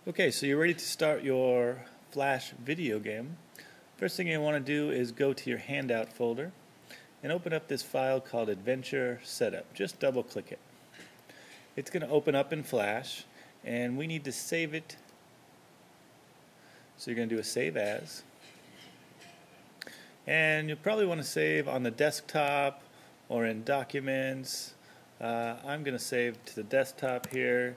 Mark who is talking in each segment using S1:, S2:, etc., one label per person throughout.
S1: Okay, so you're ready to start your Flash video game. First thing you want to do is go to your handout folder and open up this file called Adventure Setup. Just double click it. It's going to open up in Flash and we need to save it. So you're going to do a save as. And you'll probably want to save on the desktop or in documents. I'm going to save to the desktop here.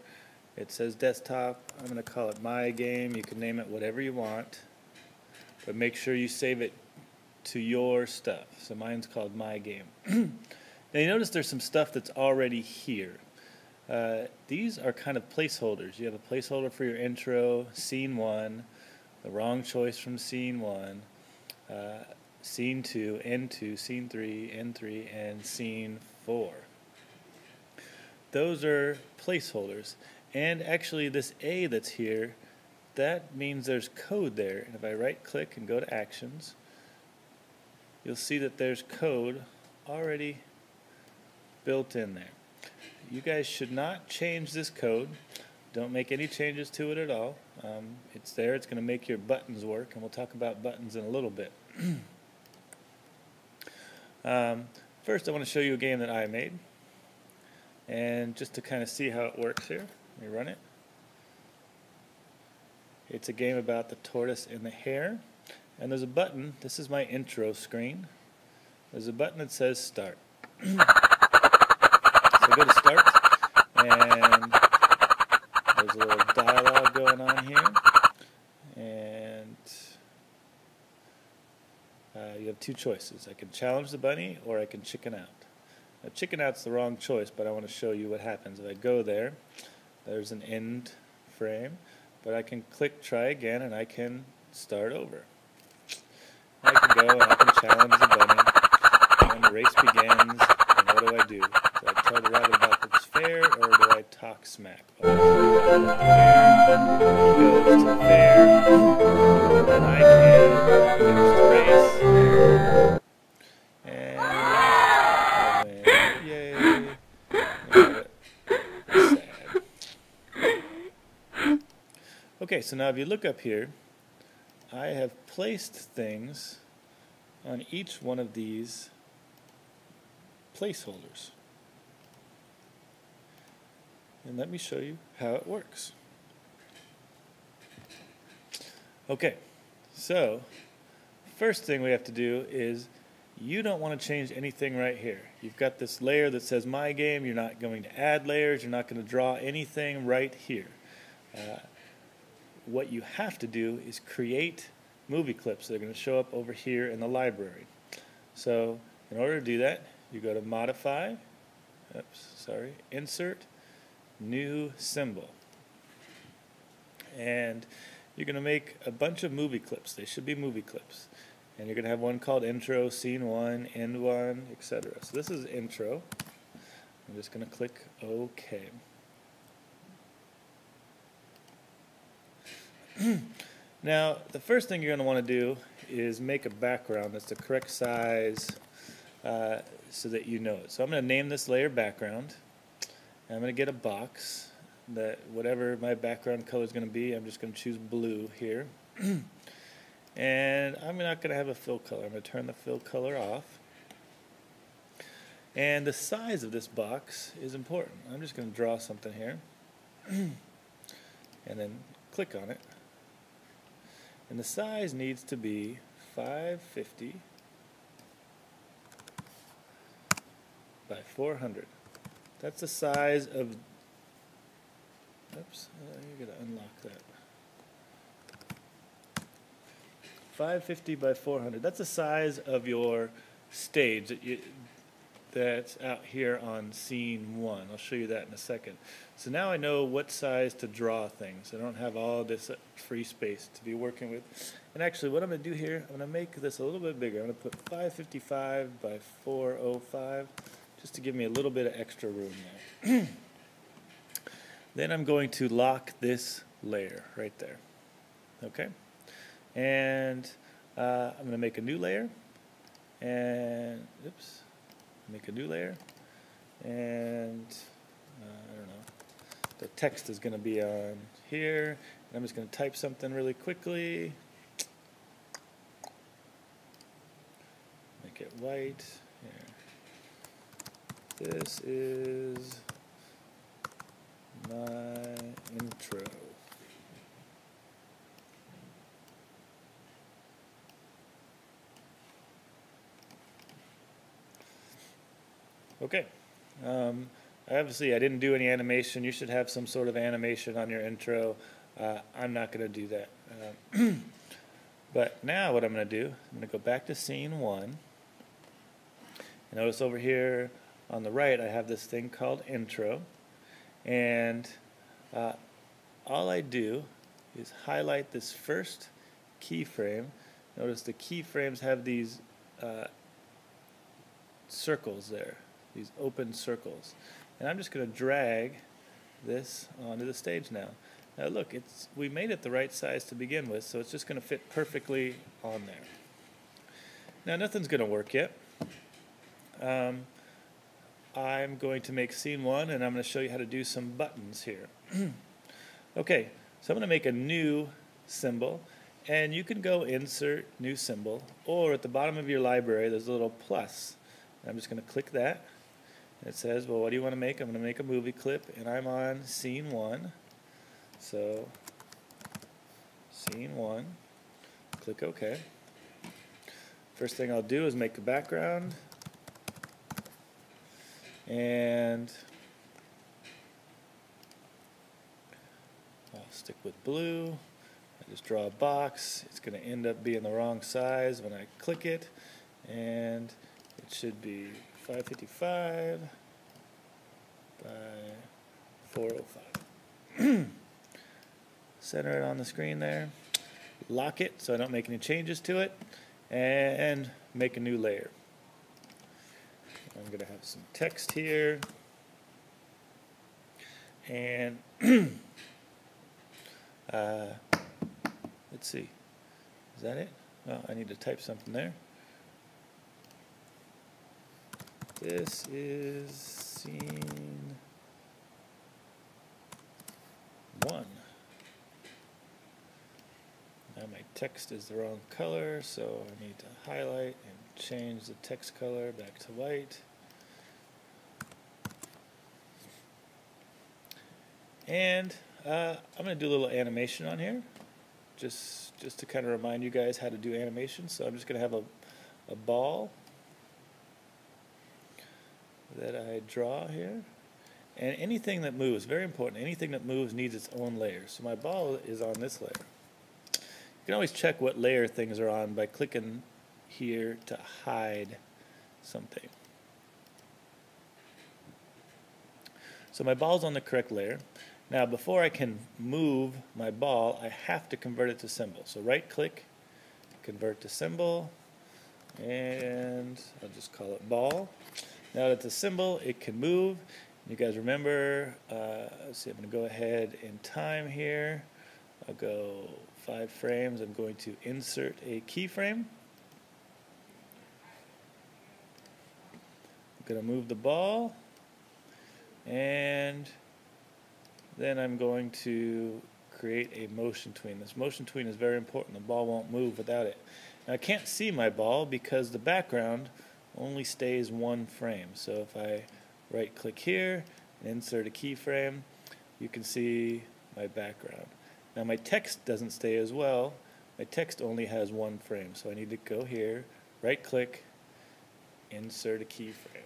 S1: It says desktop. I'm going to call it my game. You can name it whatever you want, but make sure you save it to your stuff. So mine's called my game. Now you notice there's some stuff that's already here. These are kind of placeholders. You have a placeholder for your intro, scene 1, the wrong choice from scene 1, scene 2, N2, scene 3, N3, and scene 4. Those are placeholders. And actually this A that's here, that means there's code there. And if I right click and go to actions, you'll see that there's code already built in there. You guys should not change this code. Don't make any changes to it at all. It's there. It's going to make your buttons work, and we'll talk about buttons in a little bit. First I want to show you a game that I made, and just to kind of see how it works here. Let me run it. It's a game about the tortoise and the hare, and there's a button. This is my intro screen. There's a button that says start. So go to start, and there's a little dialogue going on here, and you have two choices. I can challenge the bunny or I can chicken out. Now chicken out's the wrong choice, but I want to show you what happens. If I go there, there's an end frame, but I can click try again and I can start over. I can go and I can challenge the bunny, and the race begins, and what do I do? Do I try to write about what's fair, or do I talk smack? Oh, I'll tell you what, he goes to fair, and I can finish the race, and I win. Yay! Sad. Okay, so now if you look up here, I have placed things on each one of these placeholders. And let me show you how it works. Okay, so first thing we have to do is you don't want to change anything right here. You've got this layer that says my game. You're not going to add layers. You're not going to draw anything right here. What you have to do is create movie clips that are going to show up over here in the library. So in order to do that, you go to modify, insert, new symbol. And you're going to make a bunch of movie clips. They should be movie clips. And you're going to have one called intro, scene 1, end 1, etc. So this is intro. I'm just going to click OK. Now, the first thing you're going to want to do is make a background that's the correct size so that you know it. So I'm going to name this layer background. And I'm going to get a box that whatever my background color is going to be, I'm just going to choose blue here. And I'm not going to have a fill color. I'm going to turn the fill color off. And the size of this box is important. I'm just going to draw something here. And then click on it. And the size needs to be 550 by 400. That's the size of, oops, you gotta unlock that. 550 by 400. That's the size of your stage that's out here on scene 1. I'll show you that in a second. So now I know what size to draw things. I don't have all this free space to be working with. And actually what I'm going to do here, I'm going to make this a little bit bigger. I'm going to put 555 by 405 just to give me a little bit of extra room there. Then I'm going to lock this layer right there. Okay? And I'm going to make a new layer. And, oops. Make a new layer, and I don't know, the text is going to be on here, I'm just going to type something really quickly. Make it white. Here. This is my intro. Okay. Obviously, I didn't do any animation. You should have some sort of animation on your intro. I'm not going to do that. But now what I'm going to do, I'm going to go back to scene 1. Notice over here on the right I have this thing called intro. And all I do is highlight this first keyframe. Notice the keyframes have these circles there, these open circles. And I'm just going to drag this onto the stage now. Now look, we made it the right size to begin with, so it's just going to fit perfectly on there. Now nothing's going to work yet. I'm going to make scene 1, and I'm going to show you how to do some buttons here. Okay, so I'm going to make a new symbol, and you can go insert new symbol, or at the bottom of your library there's a little plus. I'm just going to click that. And it says, well, what do you want to make? I'm going to make a movie clip, and I'm on scene 1. So, scene 1, click OK. First thing I'll do is make a background, and I'll stick with blue. I just draw a box. It's going to end up being the wrong size when I click it, and it should be 555 by 405. Center it on the screen there. Lock it so I don't make any changes to it, and make a new layer. I'm going to have some text here, and let's see, is that it? Oh, I need to type something there. This is scene 1. Now my text is the wrong color, so I need to highlight and change the text color back to white. And I'm going to do a little animation on here, just to kind of remind you guys how to do animation. So I'm just going to have a ball that I draw here. And anything that moves, very important, anything that moves needs its own layer. So my ball is on this layer. You can always check what layer things are on by clicking here to hide something. So my ball's on the correct layer. Now before I can move my ball, I have to convert it to symbol. So right click, convert to symbol, and I'll just call it ball. Now that it's a symbol, it can move. You guys remember, let's see, I'm going to go ahead in time here. I'll go 5 frames. I'm going to insert a keyframe. I'm going to move the ball, and then I'm going to create a motion tween. This motion tween is very important. The ball won't move without it. Now I can't see my ball because the background only stays 1 frame. So if I right click here and insert a keyframe, you can see my background. Now my text doesn't stay as well. My text only has 1 frame. So I need to go here, right click, insert a keyframe.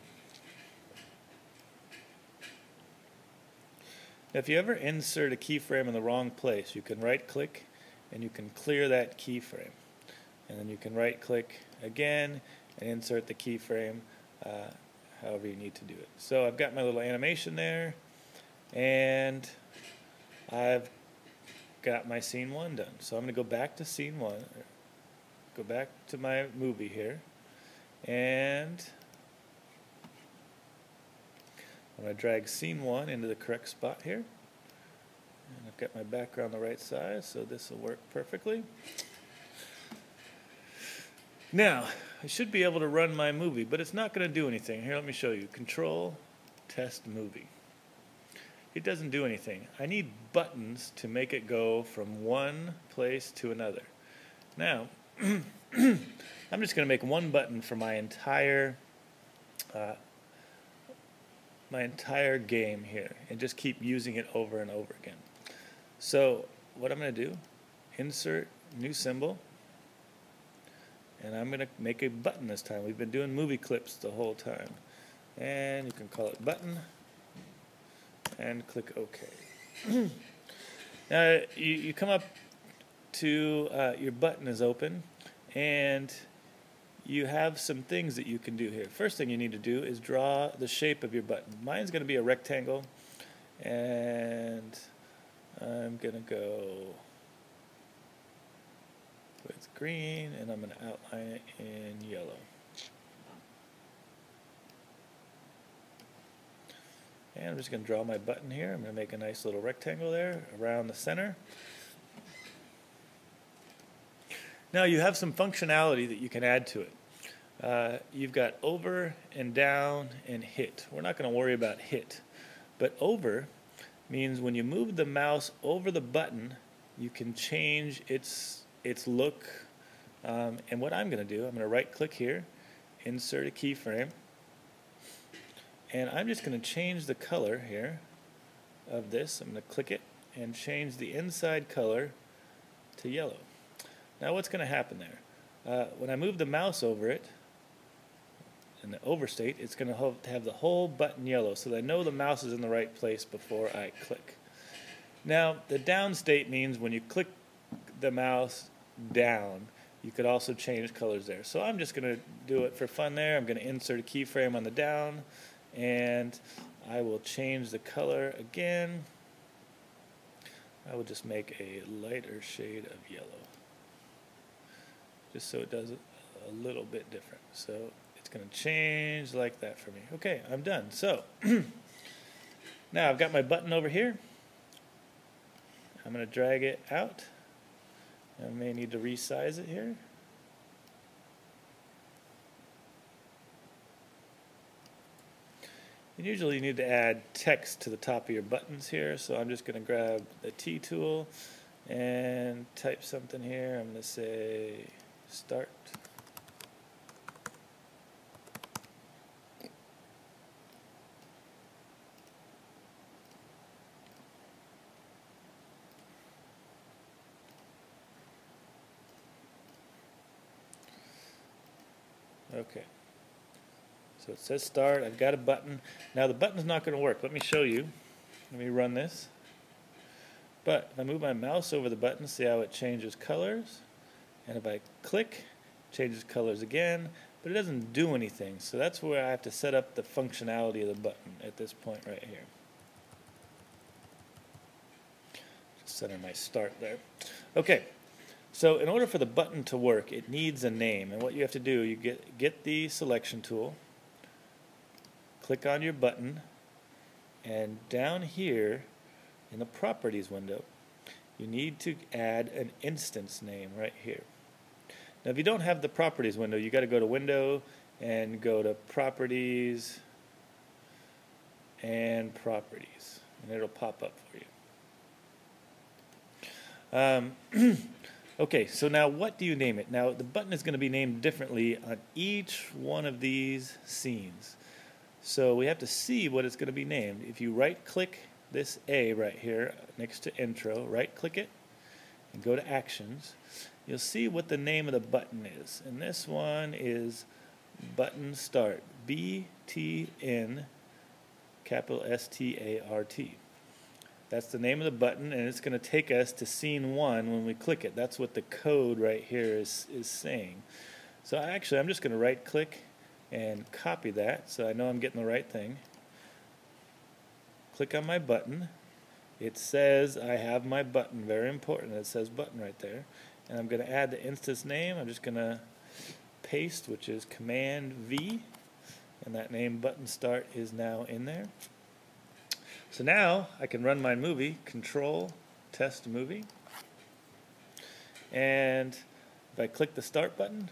S1: Now if you ever insert a keyframe in the wrong place, you can right click and you can clear that keyframe. And then you can right click again and insert the keyframe however you need to do it. So I've got my little animation there, and I've got my scene 1 done. So I'm going to go back to scene 1, go back to my movie here, and I'm going to drag scene 1 into the correct spot here. And I've got my background the right size, so this will work perfectly. Now, I should be able to run my movie, but it's not going to do anything. Here, let me show you. Control, test movie. it doesn't do anything. I need buttons to make it go from one place to another. Now, I'm just going to make one button for my entire game here, and just keep using it over and over again. So what I'm going to do, insert new symbol, and I'm going to make a button this time. We've been doing movie clips the whole time, and you can call it button and click OK. Now you come up to your button is open, and you have some things that you can do here. First thing you need to do is draw the shape of your button. Mine's going to be a rectangle, and I'm going to go with green, and I'm going to outline it in yellow. And I'm just going to draw my button here. I'm going to make a nice little rectangle there around the center. Now you have some functionality that you can add to it. You've got over and down and hit. We're not going to worry about hit. But over means when you move the mouse over the button, you can change its look. And what I'm going to do, I'm going to right click here, insert a keyframe, and I'm just going to change the color here of this. I'm going to click it and change the inside color to yellow. Now what's going to happen there? When I move the mouse over it, in the over state, it's going to have the whole button yellow, so that I know the mouse is in the right place before I click. Now the down state means when you click the mouse down, you could also change colors there. So I'm just going to do it for fun there. I'm going to insert a keyframe on the down, and I will change the color again. I will just make a lighter shade of yellow, just so it does it a little bit different. So it's going to change like that for me. Okay, I'm done. So now I've got my button over here. I'm going to drag it out. I may need to resize it here. And usually you need to add text to the top of your buttons here, so I'm just going to grab the T tool and type something here. I'm going to say start. Okay, so it says start. I've got a button. Now the button's not going to work. Let me show you. Let me run this. But if I move my mouse over the button, see how it changes colors? And if I click, it changes colors again, but it doesn't do anything. So that's where I have to set up the functionality of the button at this point right here. Just center my start there. Okay. So in order for the button to work, it needs a name. And what you have to do, you get the selection tool, click on your button, and down here in the properties window, you need to add an instance name right here. Now if you don't have the properties window, you got to go to window and go to properties and properties, and it'll pop up for you. Okay, so now what do you name it? Now the button is going to be named differently on each one of these scenes. So we have to see what it's going to be named. If you right click this A right here next to intro, right click it and go to actions, you'll see what the name of the button is. And this one is button start, BTN capital START. That's the name of the button, and it's going to take us to scene 1 when we click it. That's what the code right here is saying. So actually, I'm just going to right click and copy that so I know I'm getting the right thing. Click on my button. It says I have my button, very important. It says button right there. And I'm going to add the instance name. I'm just going to paste, which is Command V, and that name button start is now in there. So now I can run my movie, Control, Test Movie, and if I click the Start button,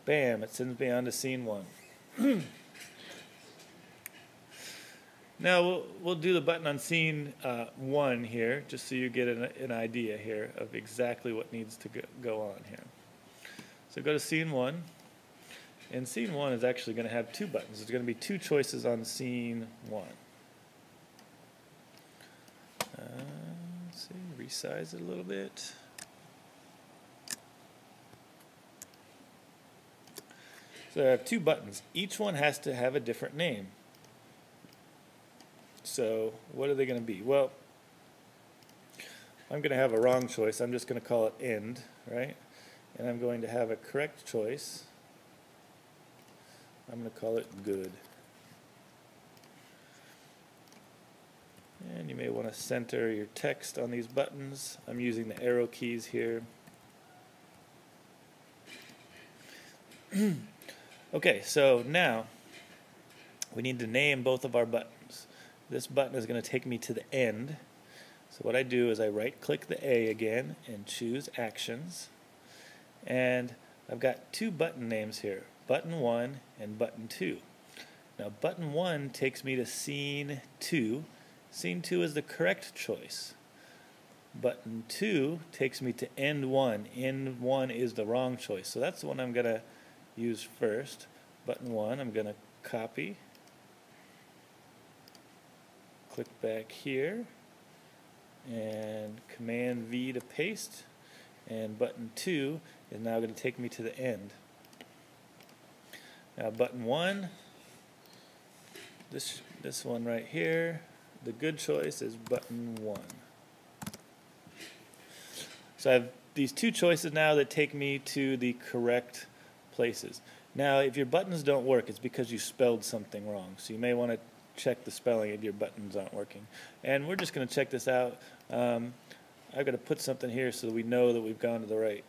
S1: bam, it sends me on to Scene 1. Now we'll do the button on scene 1 here, just so you get an idea here of exactly what needs to go on here. So go to scene 1, and scene 1 is actually going to have 2 buttons. There's going to be 2 choices on scene 1. Let's see, resize it a little bit. So I have 2 buttons. Each one has to have a different name. So what are they going to be? Well, I'm going to have a wrong choice. I'm just going to call it end, right? And I'm going to have a correct choice. I'm going to call it good. And you may want to center your text on these buttons. I'm using the arrow keys here. Okay, so now we need to name both of our buttons. This button is going to take me to the end. So what I do is I right-click the A again and choose Actions. And I've got 2 button names here, Button 1 and Button 2. Now Button 1 takes me to Scene 2. Scene 2 is the correct choice. Button 2 takes me to End 1. End 1 is the wrong choice. So that's the one I'm going to use first. Button 1, I'm going to copy. Click back here. And Command V to paste. And button 2 is now going to take me to the end. Now button 1, this one right here, the good choice is button 1. So I have these 2 choices now that take me to the correct places. Now if your buttons don't work, it's because you spelled something wrong. So you may want to check the spelling if your buttons aren't working. And we're just going to check this out. I've got to put something here so that we know that we've gone to the right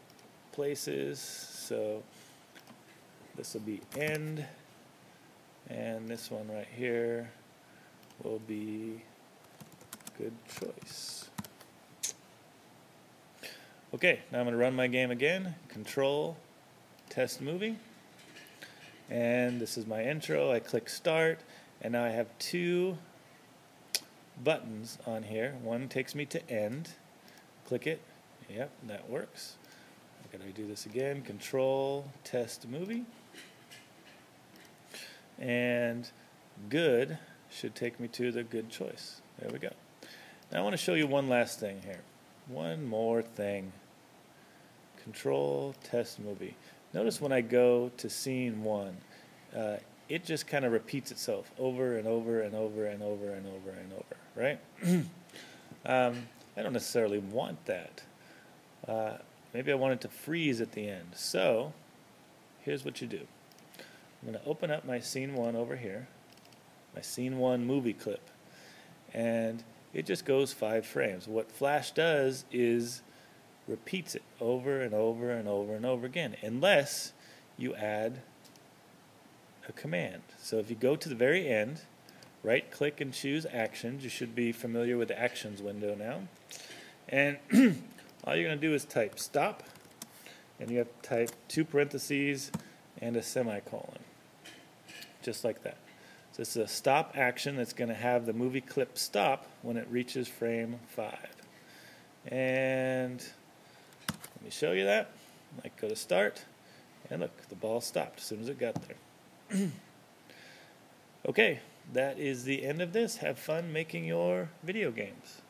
S1: places. So this will be end, and this one right here will be good choice. Okay, now I'm going to run my game again. Control, test movie, and this is my intro. I click start, and now I have 2 buttons on here. One takes me to end. Click it. Yep, that works. I'm going to do this again. Control, test movie. And good should take me to the good choice. There we go. Now I want to show you one last thing here. One more thing. Control, test movie. Notice when I go to scene 1, it just kind of repeats itself over and over and over and over and over and over, right? I don't necessarily want that. Maybe I want it to freeze at the end. So here's what you do. I'm going to open up my scene 1 over here, my scene 1 movie clip, and it just goes 5 frames. What Flash does is repeats it over and over and over and over again, unless you add a command. So if you go to the very end, right click and choose Actions. You should be familiar with the Actions window now. And all you're going to do is type stop, and you have to type 2 parentheses and a semicolon, just like that. So it's a stop action that's going to have the movie clip stop when it reaches frame 5. And let me show you that. I go to start, and look, the ball stopped as soon as it got there. Okay, that is the end of this. Have fun making your video games.